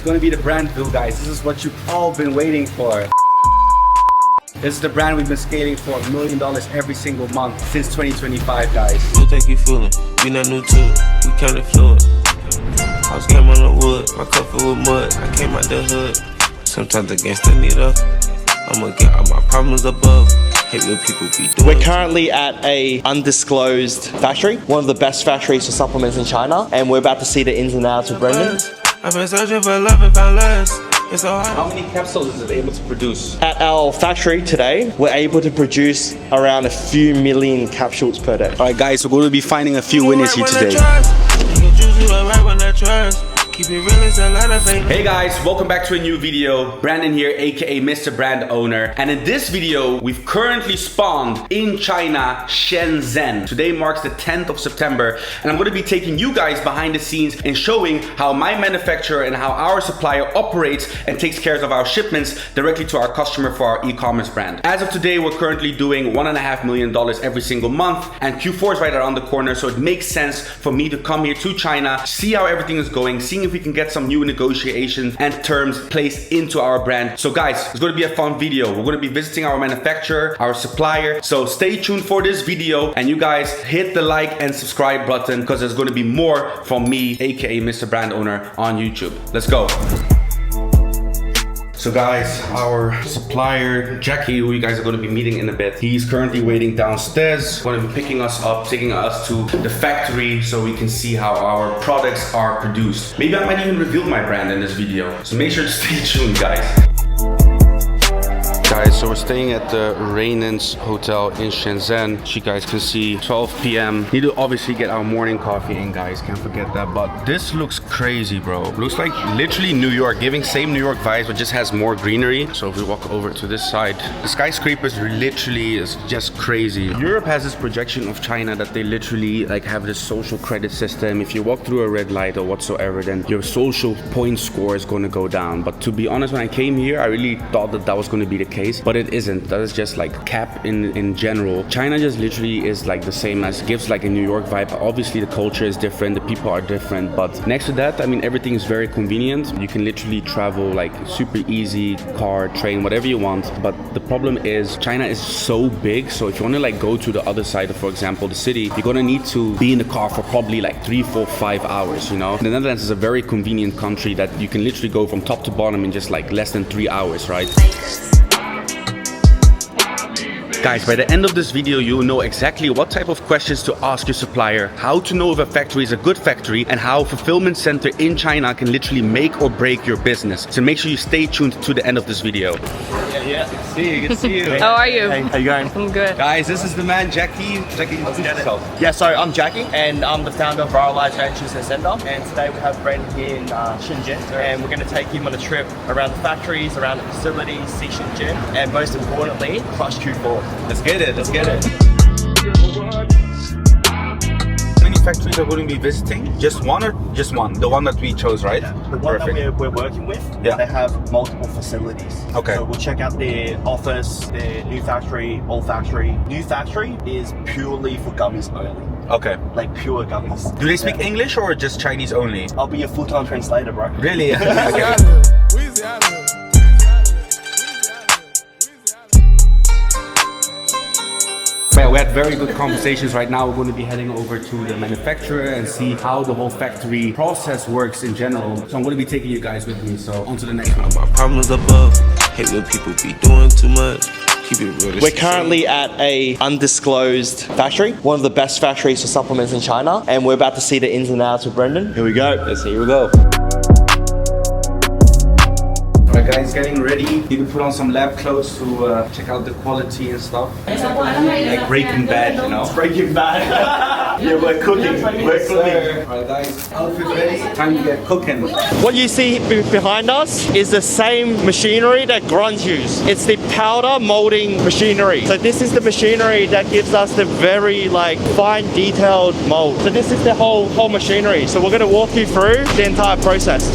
gonna be the brand build, guys. This is what you've all been waiting for. This is the brand we've been scaling for $1 million every single month since 2025, guys. We'll take you fooling. We not new to it. We counted fluid. I was came on the wood. My cup filled with mud. I came out the hood. Sometimes the gangster need up. I'ma get all my problems above. Hate what people be doing. We're currently at a undisclosed factory, one of the best factories for supplements in China, and we're about to see the ins and outs with Brendan. I've been searching for love and found less. It's so hard. How many capsules is it able to produce? At our factory today, we're able to produce around a few million capsules per day. Alright guys, we're going to be finding a few winners here today. Hey guys, welcome back to a new video. Brandon here, aka Mr. Brand Owner. And in this video, we've currently spawned in China, Shenzhen. Today marks the 10th of September, and I'm going to be taking you guys behind the scenes and showing how my manufacturer and how our supplier operates and takes care of our shipments directly to our customer for our e-commerce brand. As of today, we're currently doing $1.5 million every single month, and Q4 is right around the corner, so it makes sense for me to come here to China, see how everything is going, seeing if we can get some new negotiations and terms placed into our brand. So guys, it's going to be a fun video. We're going to be visiting our manufacturer, our supplier. So stay tuned for this video, and you guys hit the like and subscribe button because there's going to be more from me, aka Mr. Brand Owner, on YouTube. Let's go. So guys, our supplier, Jackie, who you guys are going to be meeting in a bit, he's currently waiting downstairs, going to be picking us up, taking us to the factory so we can see how our products are produced. Maybe I might even reveal my brand in this video. So make sure to stay tuned, guys. Guys, so we're staying at the Rainens Hotel in Shenzhen. As you guys can see, 12 p.m. Need to obviously get our morning coffee in, guys. Can't forget that. But this looks crazy, bro. Looks like literally New York, giving same New York vibes, but just has more greenery. So if we walk over to this side, the skyscrapers literally is just crazy. Europe has this projection of China that they literally like have this social credit system. If you walk through a red light or whatsoever, then your social point score is going to go down. But to be honest, when I came here, I really thought that that was going to be the case. But it isn't. That is just like cap in general. China just literally is like the same as, gives like a New York vibe. Obviously the culture is different, the people are different, but next to that, I mean, everything is very convenient. You can literally travel like super easy, car, train, whatever you want. But the problem is China is so big, so if you want to like go to the other side of, for example, the city, you're gonna need to be in the car for probably like 3, 4, 5 hours, you know. The Netherlands is a very convenient country that you can literally go from top to bottom in just like less than 3 hours, right? Guys, by the end of this video, you'll know exactly what type of questions to ask your supplier, how to know if a factory is a good factory, and how a fulfillment center in China can literally make or break your business. So make sure you stay tuned to the end of this video. Yeah, good to see you, good to see you. How are you? Hey, how you going? I'm good. Guys, this is the man, Jackie. Jackie, introduce yourself. Yeah, so I'm Jackie, and I'm the founder of Viralized Ventures and Center. And today we have Brendan here in Shenzhen, and we're going to take him on a trip around the factories, around the facilities, see Shenzhen, and most importantly, crush Q4. Let's get it, let's get it. How many factories are going to be visiting? Just one or just one? The one that we chose, right? Yeah. The one that we're working with, yeah, they have multiple facilities. Okay. So we'll check out their office, their new factory, old factory. New factory is purely for gummies only. Okay. Like pure gummies. Do they speak English or just Chinese only? I'll be your full-time translator, bro. Really? Okay. Well, we had very good conversations. Right now we're going to be heading over to the manufacturer and see how the whole factory process works in general. So I'm going to be taking you guys with me. So on to the next one. My problems above. Hate when people be doing too much. Keep it real. We're currently at a undisclosed factory, one of the best factories for supplements in China, and we're about to see the ins and outs with Brendan. Here we go. Let's see, here we go. Alright guys, getting ready. Need to put on some lab clothes to check out the quality and stuff. Like Breaking Bad, you know? Breaking Bad. Yeah, we're cooking. We're cooking. Alright guys, outfit ready. Time to get cooking. What you see behind us is the same machinery that grunts use. It's the powder molding machinery. So this is the machinery that gives us the very like fine detailed mold. So this is the whole machinery. So we're going to walk you through the entire process.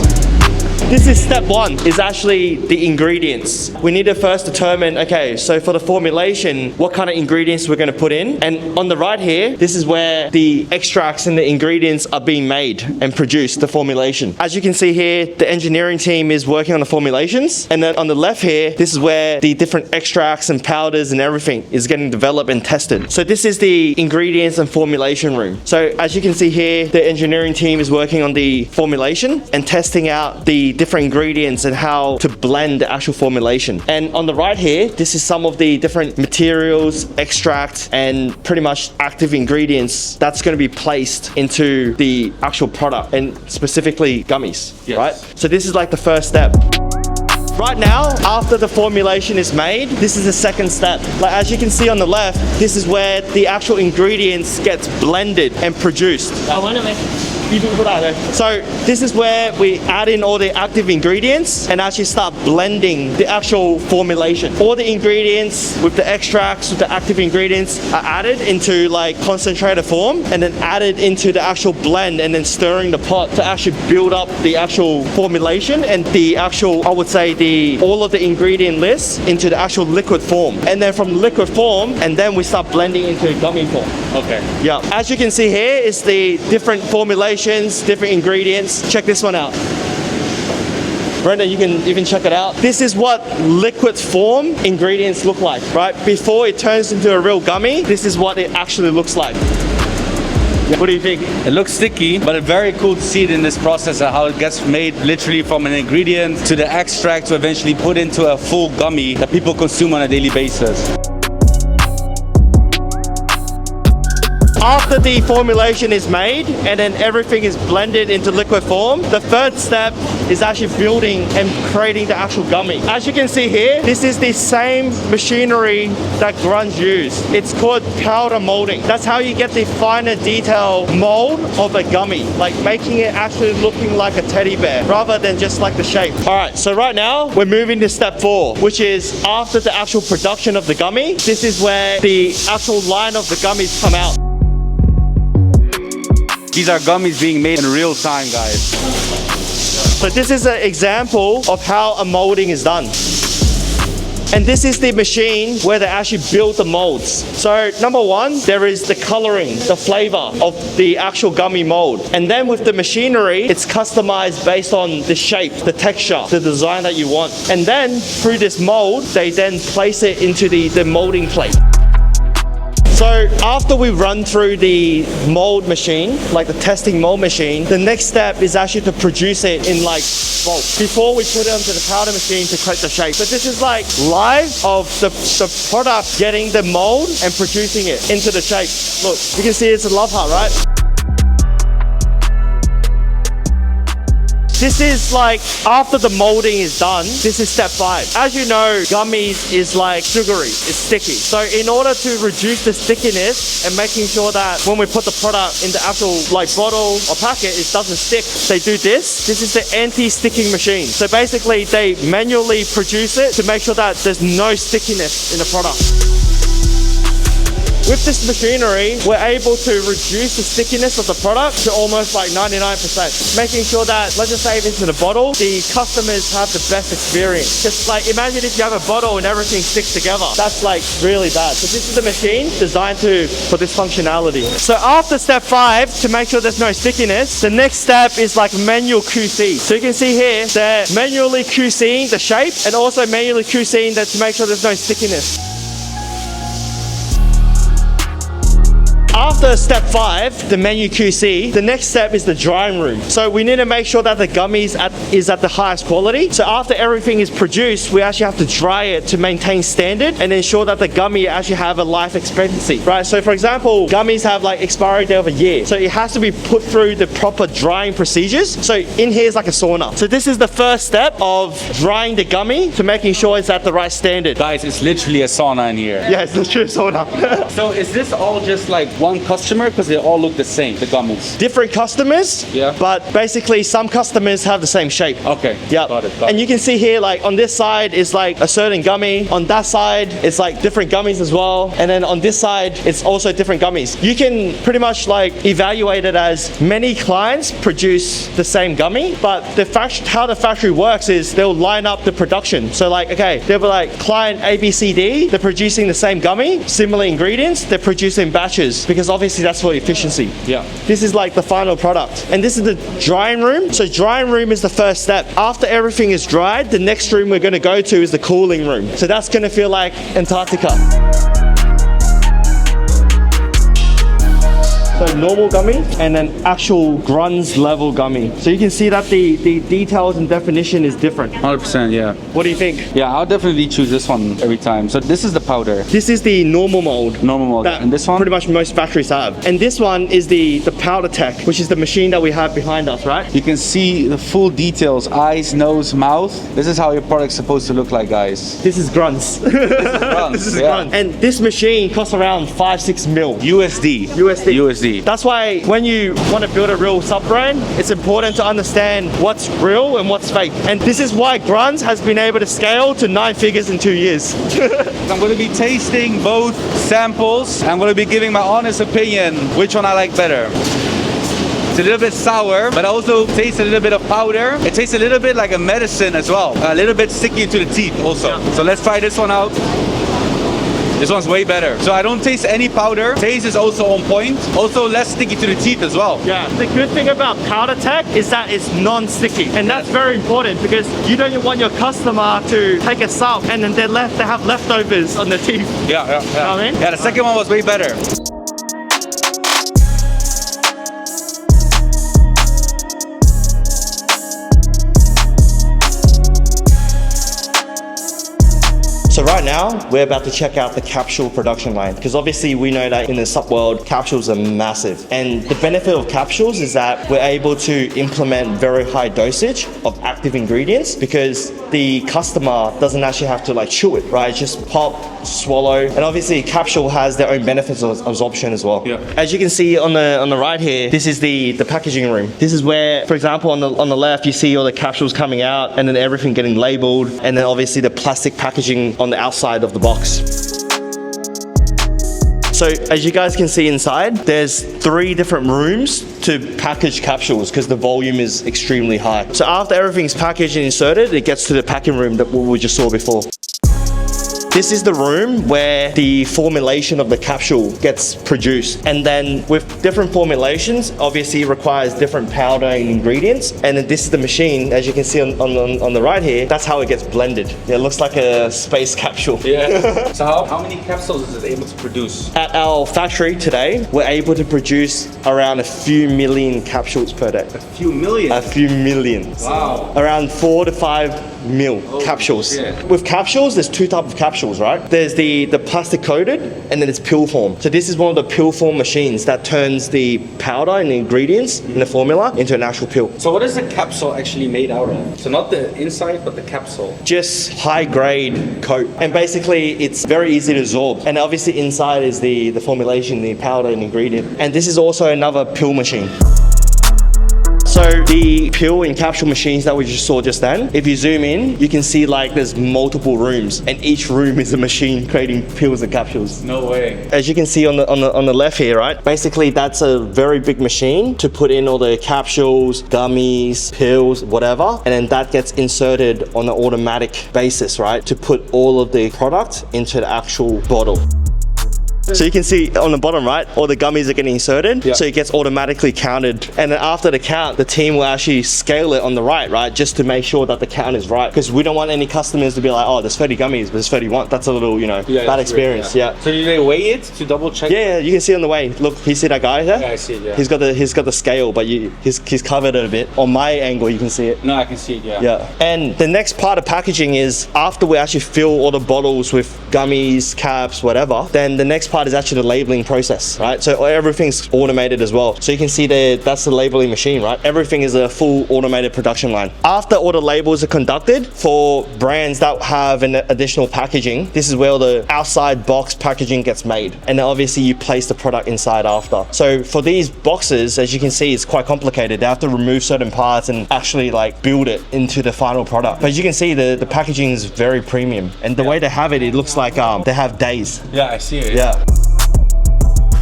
This is step one, is actually the ingredients. We need to first determine, okay, so for the formulation, what kind of ingredients we're going to put in. And on the right here, this is where the extracts and the ingredients are being made and produced, the formulation. As you can see here, the engineering team is working on the formulations. And then on the left here, this is where the different extracts and powders and everything is getting developed and tested. So this is the ingredients and formulation room. So as you can see here, the engineering team is working on the formulation and testing out the different ingredients and how to blend the actual formulation. And on the right here, this is some of the different materials, extracts, and pretty much active ingredients that's going to be placed into the actual product, and specifically gummies, yes. Right? So this is like the first step. Right now, after the formulation is made, this is the second step. Like as you can see on the left, this is where the actual ingredients gets blended and produced. So this is where we add in all the active ingredients and actually start blending the actual formulation. All the ingredients with the extracts, with the active ingredients are added into like concentrated form and then added into the actual blend and then stirring the pot to actually build up the actual formulation and the actual, I would say, all of the ingredient lists into the actual liquid form. And then from liquid form, and then we start blending into gummy form. Okay. Yeah. As you can see here is the different formulations, different ingredients. Check this one out. Brenda, you can even check it out. This is what liquid form ingredients look like, right? Before it turns into a real gummy, this is what it actually looks like. What do you think? It looks sticky, but it's very cool to see it in this process and how it gets made literally from an ingredient to the extract to eventually put into a full gummy that people consume on a daily basis. After the formulation is made and then everything is blended into liquid form, the third step is actually building and creating the actual gummy. As you can see here, this is the same machinery that grunge use. It's called powder molding. That's how you get the finer detail mold of a gummy, like making it actually looking like a teddy bear rather than just like the shape. All right, so right now we're moving to step 4, which is after the actual production of the gummy. This is where the actual line of the gummies come out. These are gummies being made in real time, guys. So this is an example of how a molding is done. And this is the machine where they actually build the molds. So number one, there is the coloring, the flavor of the actual gummy mold. And then with the machinery, it's customized based on the shape, the texture, the design that you want. And then through this mold, they then place it into the molding plate. So after we run through the mold machine, like the testing mold machine, the next step is actually to produce it in like bulk before we put it onto the powder machine to create the shape. But this is like live of the product getting the mold and producing it into the shape. Look, you can see it's a love heart, right? This is like after the molding is done, this is step 5. As you know, gummies is like sugary, it's sticky. So in order to reduce the stickiness and making sure that when we put the product in the actual like bottle or packet, it doesn't stick, they do this. This is the anti-sticking machine. So basically they manually produce it to make sure that there's no stickiness in the product. With this machinery, we're able to reduce the stickiness of the product to almost like 99%, making sure that, let's just say if it's in a bottle, the customers have the best experience. Just like imagine if you have a bottle and everything sticks together. That's like really bad. So this is the machine designed for this functionality. So after step 5, to make sure there's no stickiness, the next step is like manual QC. So you can see here, they're manually QCing the shape and also manually QCing that to make sure there's no stickiness. After step 5, the menu QC, the next step is the drying room. So we need to make sure that the gummies is at the highest quality. So after everything is produced, we actually have to dry it to maintain standard and ensure that the gummy actually have a life expectancy, right? So for example, gummies have like expiry date of a year. So it has to be put through the proper drying procedures. So in here is like a sauna. So this is the first step of drying the gummy to making sure it's at the right standard. Guys, it's literally a sauna in here. Yeah, it's literally a sauna. So is this all just like one customer because they all look the same, the gummies? Different customers, Yeah. but basically some customers have the same shape. Okay. Yeah, Got it. and you can see here, like on this side is like a certain gummy. On that side, it's like different gummies as well. And then on this side, it's also different gummies. You can pretty much like evaluate it as many clients produce the same gummy, but how the factory works is they'll line up the production. So like, okay, they'll be like client ABCD, they're producing the same gummy, similar ingredients, they're producing batches because obviously that's for efficiency. Yeah. This is like the final product. And this is the drying room. So drying room is the first step. After everything is dried, the next room we're going to go to is the cooling room. So that's going to feel like Antarctica. So normal gummy and then actual Grunz level gummy. So you can see that the details and definition is different. 100%, yeah. What do you think? Yeah, I'll definitely choose this one every time. So this is the powder. This is the normal mold. Normal mold. That And this one? pretty much most factories have. And this one is the powder tech, which is the machine that we have behind us, right? You can see the full details, eyes, nose, mouth. This is how your product's supposed to look like, guys. This is Grunz. Grunz, This is yeah. Grunz. And this machine costs around 5-6 mil. USD. That's why when you want to build a real sub-brand, it's important to understand what's real and what's fake. And this is why Grunz has been able to scale to 9 figures in 2 years. I'm going to be tasting both samples. I'm going to be giving my honest opinion which one I like better. It's a little bit sour, but I also taste a little bit of powder. It tastes a little bit like a medicine as well. A little bit sticky to the teeth also. Yeah. So let's try this one out. This one's way better. So I don't taste any powder. Taste is also on point. Also less sticky to the teeth as well. Yeah, the good thing about powder tech is that it's non-sticky. And that's very important because you don't want your customer to take a sup and then they have leftovers on their teeth. Yeah. know what I mean? Yeah, the second one was way better. So right now, we're about to check out the capsule production line because obviously we know that in the sub world, capsules are massive. And the benefit of capsules is that we're able to implement very high dosage of active ingredients because the customer doesn't actually have to like chew it, right? It's just pop, swallow. And obviously capsule has their own benefits of absorption as well. Yeah. As you can see on the right here, this is the packaging room. This is where, for example, on the left, you see all the capsules coming out and then everything getting labeled. And then obviously the plastic packaging on the outside of the box. So as you guys can see inside, there's 3 different rooms to package capsules because the volume is extremely high. So after everything's packaged and inserted, it gets to the packing room that we just saw before. This is the room where the formulation of the capsule gets produced. And then with different formulations, obviously it requires different powder and ingredients. And then this is the machine, as you can see on the right here, that's how it gets blended. It looks like a space capsule. Yeah. So how many capsules is it able to produce? At our factory today, we're able to produce around a few million capsules per day. A few million? A few million. Wow. Around 4 to 5 mil capsules. Shit. With capsules, there's 2 types of capsules, right? There's the plastic coated and then it's pill form. So this is one of the pill form machines that turns the powder and the ingredients in the formula into an actual pill. So what is the capsule actually made out of? So not the inside, but the capsule. Just high grade coat. And basically it's very easy to absorb. And obviously inside is the formulation, the powder and ingredient. And this is also another pill machine. So the pill and capsule machines that we just saw just then, if you zoom in, you can see like there's multiple rooms and each room is a machine creating pills and capsules. No way. As you can see on the left here, right? Basically that's a very big machine to put in all the capsules, gummies, pills, whatever. And then that gets inserted on an automatic basis, right? To put all of the product into the actual bottle. So you can see on the bottom right, all the gummies are getting inserted, so it gets automatically counted. And then after the count, the team will actually scale it on the right, just to make sure that the count is right. Because we don't want any customers to be like, oh, there's 30 gummies, but there's 31. That's a little, bad experience. Yeah. So do they weigh it to double check? Yeah, you can see on the way. Look, you see that guy there? Yeah, I see it, yeah. He's got the scale, but he's covered it a bit. On my angle, you can see it. No, I can see it, yeah. Yeah. And the next part of packaging is after we actually fill all the bottles with gummies, caps, whatever, then the next part is actually the labeling process, right? So everything's automated as well. So you can see there, that's the labeling machine, right? Everything is a full automated production line. After all the labels are conducted for brands that have an additional packaging, this is where the outside box packaging gets made. And then obviously you place the product inside after. So for these boxes, as you can see, it's quite complicated. They have to remove certain parts and actually like build it into the final product. But as you can see, the packaging is very premium. And the way they have it, it looks like they have days. Yeah, I see it. Yeah.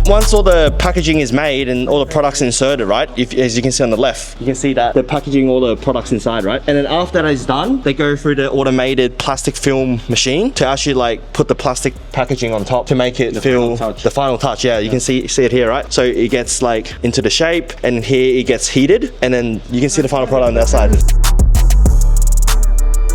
Once all the packaging is made and all the products inserted, right? As you can see on the left, you can see that they're packaging all the products inside, right? And then after that is done, they go through the automated plastic film machine to actually like put the plastic packaging on top to make it feel the final touch. Yeah, you can see it here, right? So it gets like into the shape, and here it gets heated, and then you can see the final product on that side.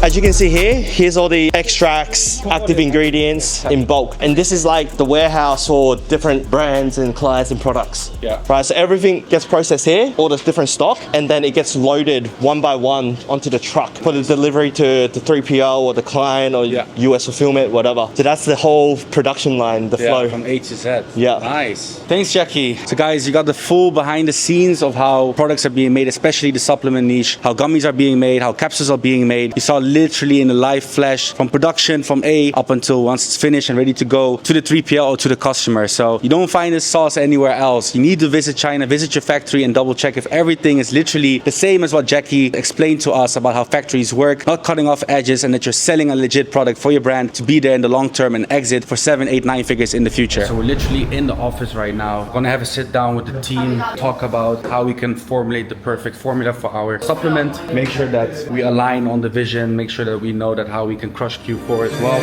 As you can see here, here's all the extracts, active ingredients in bulk. And this is like the warehouse for different brands and clients and products. Yeah. Right, so everything gets processed here, all the different stock, and then it gets loaded one by one onto the truck for the delivery to the 3PL or the client or US fulfillment, whatever. So that's the whole production line, the flow. From A to Z. Yeah. Nice. Thanks, Jackie. So guys, you got the full behind the scenes of how products are being made, especially the supplement niche, how gummies are being made, how capsules are being made. You saw literally in the live flesh from production from A up until once it's finished and ready to go to the 3PL or to the customer. So you don't find this sauce anywhere else. You need to visit China, visit your factory and double check if everything is literally the same as what Jackie explained to us about how factories work, not cutting off edges, and that you're selling a legit product for your brand to be there in the long term and exit for 7, 8, 9 figures in the future. So we're literally in the office right now. We're gonna have a sit down with the team, talk about how we can formulate the perfect formula for our supplement, make sure that we align on the vision, make sure that we know that how we can crush Q4 as well.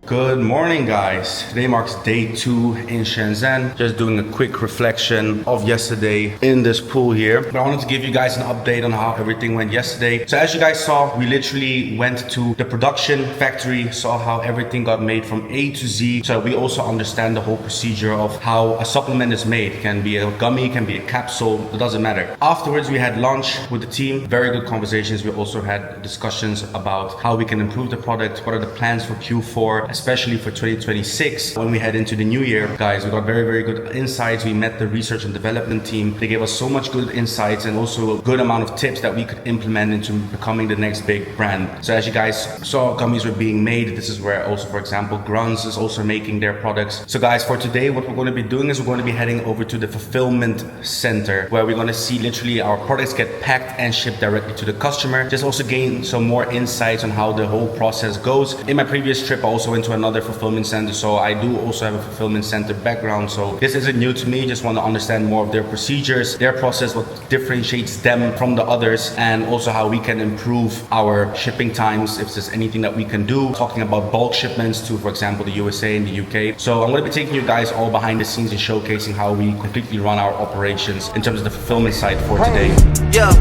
Good morning, guys. Today marks day 2 in Shenzhen. Just doing a quick reflection of yesterday in this pool here. But I wanted to give you guys an update on how everything went yesterday. So as you guys saw, we literally went to the production factory, saw how everything got made from A to Z. So we also understand the whole procedure of how a supplement is made. It can be a gummy, can be a capsule, it doesn't matter. Afterwards, we had lunch with the team. Very good conversations. We also had discussions about how we can improve the product, what are the plans for Q4, especially for 2026 when we head into the new year. Guys, we got very, very good insights. We met the research and development team. They gave us so much good insights and also a good amount of tips that we could implement into becoming the next big brand. So as you guys saw, gummies were being made. This is where also, for example, Gruns is also making their products. So guys, for today, what we're going to be doing is we're going to be heading over to the fulfillment center where we're going to see literally our products get packed and shipped directly to the customer. Just also gain some more insights on how the whole process goes. In my previous trip, I also went to another fulfillment center, so I do also have a fulfillment center background, so this isn't new to me. Just want to understand more of their procedures, their process, what differentiates them from the others, and also how we can improve our shipping times, if there's anything that we can do, talking about bulk shipments to, for example, the USA and the UK. So I'm going to be taking you guys all behind the scenes and showcasing how we completely run our operations in terms of the fulfillment side for today. Yeah,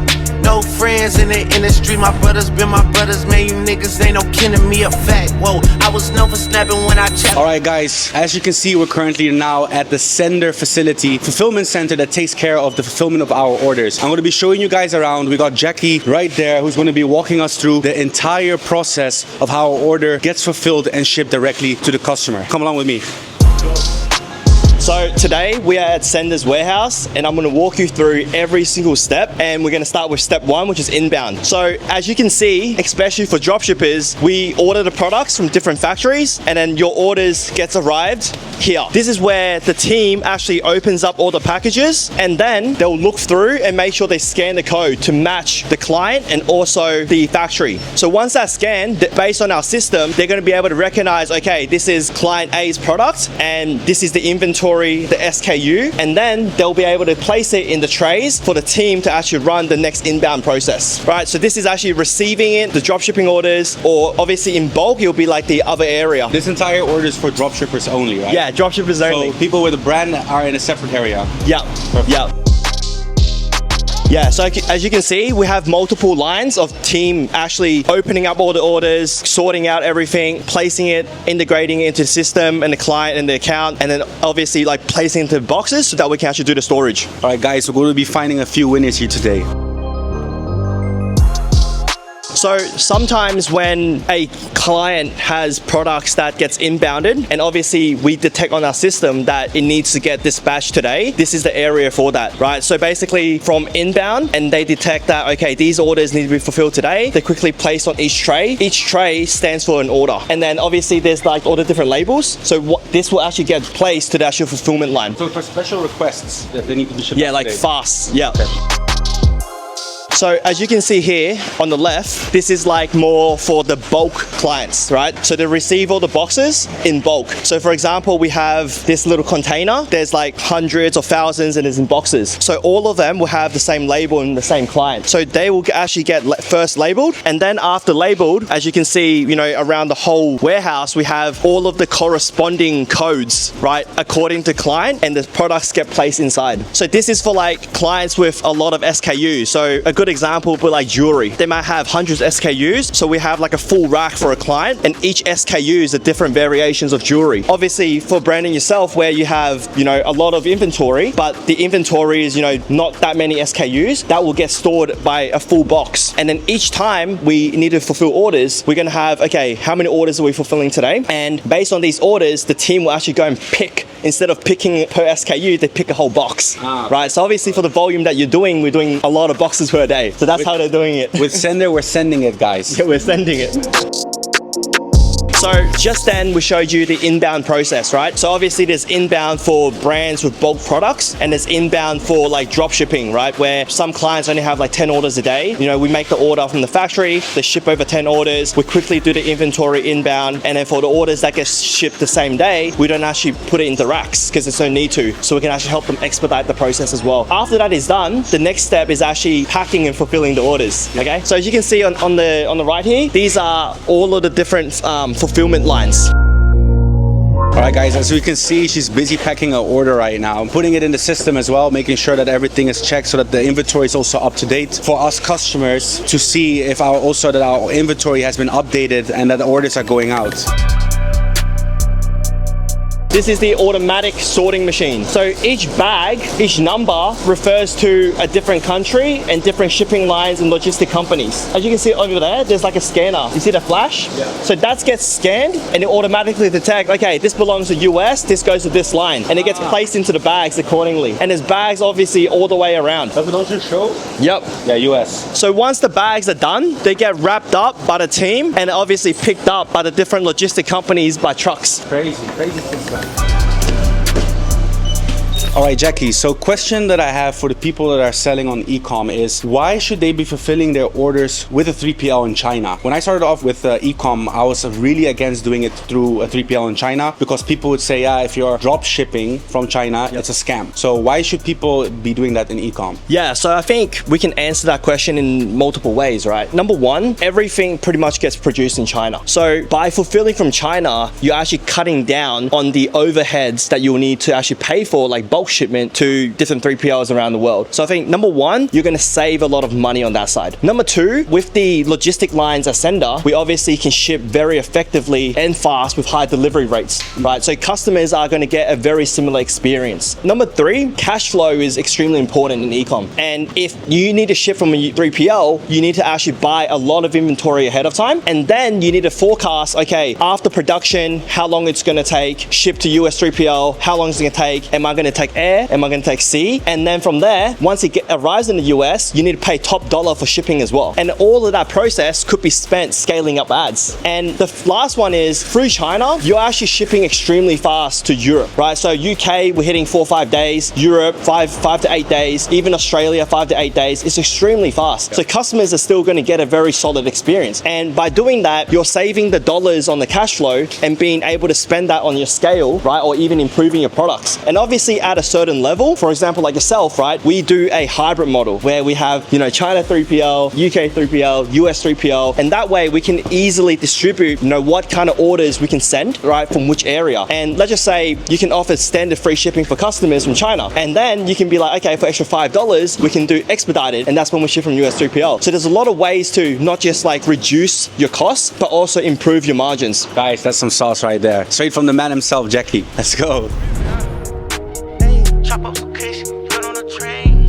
no friends in the industry. My brothers been my brothers, man. You niggas ain't no kin to me, a fact. Whoa, I was known for snapping when I chat. All right, guys, as you can see, we're currently now at the sender facility, fulfillment center that takes care of the fulfillment of our orders. I'm going to be showing you guys around. We got Jackie right there who's going to be walking us through the entire process of how our order gets fulfilled and shipped directly to the customer. Come along with me. So today we are at Sender's warehouse and I'm going to walk you through every single step, and we're going to start with step 1, which is inbound. So as you can see, especially for dropshippers, we order the products from different factories and then your orders gets arrived here. This is where the team actually opens up all the packages and then they'll look through and make sure they scan the code to match the client and also the factory. So once that's scanned, based on our system, they're going to be able to recognize, okay, this is client A's product and this is the inventory, the SKU, and then they'll be able to place it in the trays for the team to actually run the next inbound process. Right, so this is actually receiving it, the dropshipping orders, or obviously in bulk, it'll be like the other area. This entire order is for dropshippers only, right? Yeah, dropshippers only. So people with a brand are in a separate area. Yeah, yeah. Yeah, so as you can see, we have multiple lines of team actually opening up all the orders, sorting out everything, placing it, integrating it into the system and the client and the account, and then obviously like placing it into boxes so that we can actually do the storage. All right, guys, we're going to be finding a few winners here today. So sometimes when a client has products that gets inbounded, and obviously we detect on our system that it needs to get dispatched today, this is the area for that, right? So basically from inbound, and they detect that, okay, these orders need to be fulfilled today, they quickly place on each tray. Each tray stands for an order. And then obviously there's like all the different labels. So what this will actually get placed to the actual fulfillment line. So for special requests that they need to be shipped Yeah, like today. fast, yeah. Okay. So as you can see here on the left, this is like more for the bulk clients, right? So they receive all the boxes in bulk. So for example, we have this little container. There's like hundreds or thousands and it's in boxes. So all of them will have the same label and the same client. So they will actually get first labeled. And then after labeled, as you can see, you know, around the whole warehouse, we have all of the corresponding codes, right? According to client, and the products get placed inside. So this is for like clients with a lot of SKUs. So a good example would be like jewelry. They might have hundreds of SKUs, so we have like a full rack for a client, and each SKU is a different variations of jewelry. Obviously for branding yourself, where you have, you know, a lot of inventory, but the inventory is, you know, not that many SKUs, that will get stored by a full box. And then each time we need to fulfill orders, we're gonna have, okay, how many orders are we fulfilling today? And based on these orders, the team will actually go and pick, instead of picking per SKU, they pick a whole box, right? So obviously for the volume that you're doing, we're doing a lot of boxes per day. So that's how they're doing it. With Sender, we're sending it, guys. Yeah, we're sending it. So just then we showed you the inbound process, right? So obviously there's inbound for brands with bulk products, and there's inbound for like drop shipping, right? Where some clients only have like 10 orders a day. You know, we make the order from the factory, they ship over 10 orders, we quickly do the inventory inbound, and then for the orders that get shipped the same day, we don't actually put it into racks because there's no need to. So we can actually help them expedite the process as well. After that is done, the next step is actually packing and fulfilling the orders, okay? So as you can see on the right here, these are all of the different fulfillment lines. All right, guys, as we can see, she's busy packing her order right now. I'm putting it in the system as well, making sure that everything is checked so that the inventory is also up to date for us customers to see if our inventory has been updated and that the orders are going out. This is the automatic sorting machine. So each bag, each number refers to a different country and different shipping lines and logistic companies. As you can see over there, there's like a scanner. You see the flash? Yeah. So that gets scanned and it automatically detects, okay, this belongs to US, this goes to this line. And it gets placed into the bags accordingly. And there's bags obviously all the way around. Does it also show? Yep. Yeah, US. So once the bags are done, they get wrapped up by the team and obviously picked up by the different logistic companies by trucks. Crazy system. All right, Jackie, so question that I have for the people that are selling on e-com is, why should they be fulfilling their orders with a 3PL in China? When I started off with e-com, I was really against doing it through a 3PL in China because people would say, yeah, if you're drop shipping from China, it's a scam. So why should people be doing that in e-com? Yeah, so I think we can answer that question in multiple ways, right? Number one, everything pretty much gets produced in China. So by fulfilling from China, you're actually cutting down on the overheads that you'll need to actually pay for, like bulk shipment to different 3PLs around the world. So I think number one, you're going to save a lot of money on that side. Number two, with the logistic lines as sender, we obviously can ship very effectively and fast with high delivery rates, right? So customers are going to get a very similar experience. Number three, cash flow is extremely important in e-com. And if you need to ship from a 3PL, you need to actually buy a lot of inventory ahead of time. And then you need to forecast, okay, after production, how long it's going to take, ship to US 3PL, how long is it going to take, am I going to take air, am I going to take sea? And then from there, once it arrives in the US, you need to pay top dollar for shipping as well. And all of that process could be spent scaling up ads. And the last one is through China, you're actually shipping extremely fast to Europe, right? So UK, we're hitting 4 or 5 days, Europe, 5 to 8 days, even Australia, 5 to 8 days. It's extremely fast. So customers are still going to get a very solid experience. And by doing that, you're saving the dollars on the cash flow and being able to spend that on your scale, right? Or even improving your products. And obviously at at a certain level, for example, like yourself, right? We do a hybrid model where we have, you know, China 3PL, UK 3PL, US 3PL, and that way we can easily distribute, you know, what kind of orders we can send, right, from which area. And let's just say you can offer standard free shipping for customers from China, and then you can be like, okay, for extra $5, we can do expedited, and that's when we ship from US 3PL. So there's a lot of ways to not just like reduce your costs, but also improve your margins. Guys, that's some sauce right there. Straight from the man himself, Jackie. Let's go. Chop up some kush, put on a train.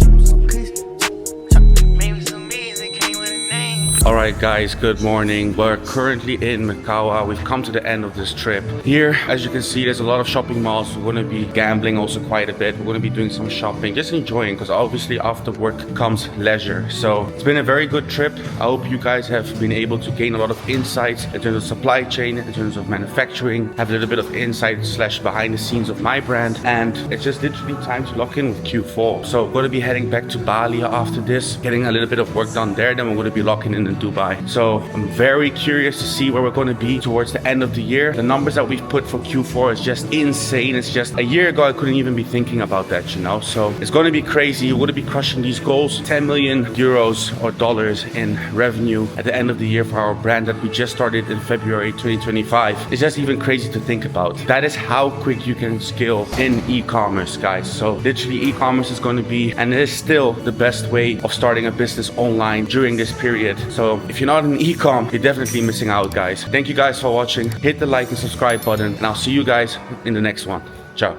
Maybe some means it came with a name. Alright guys, good morning. We're currently in Macau. We've come to the end of this trip. Here, as you can see, there's a lot of shopping malls. We're going to be gambling also quite a bit. We're going to be doing some shopping, just enjoying, because obviously after work comes leisure. So it's been a very good trip. I hope you guys have been able to gain a lot of insights in terms of supply chain, in terms of manufacturing, have a little bit of insight / behind the scenes of my brand. And it's just literally time to lock in with Q4. So we're going to be heading back to Bali after this, getting a little bit of work done there. Then we're going to be locking in Dubai. So I'm very curious to see where we're going to be towards the end of the year. The numbers that we've put for Q4 is just insane. It's just a year ago I couldn't even be thinking about that, you know. So it's going to be crazy. We're going to be crushing these goals. 10 million euros or dollars in revenue at the end of the year for our brand that we just started in February 2025. It's just even crazy to think about. That is how quick you can scale in e-commerce, guys. So literally e-commerce is going to be, and it is still, the best way of starting a business online during this period. So if you're not in e-com, you're definitely missing out, guys. Thank you guys for watching. Hit the like and subscribe button, and I'll see you guys in the next one. Ciao.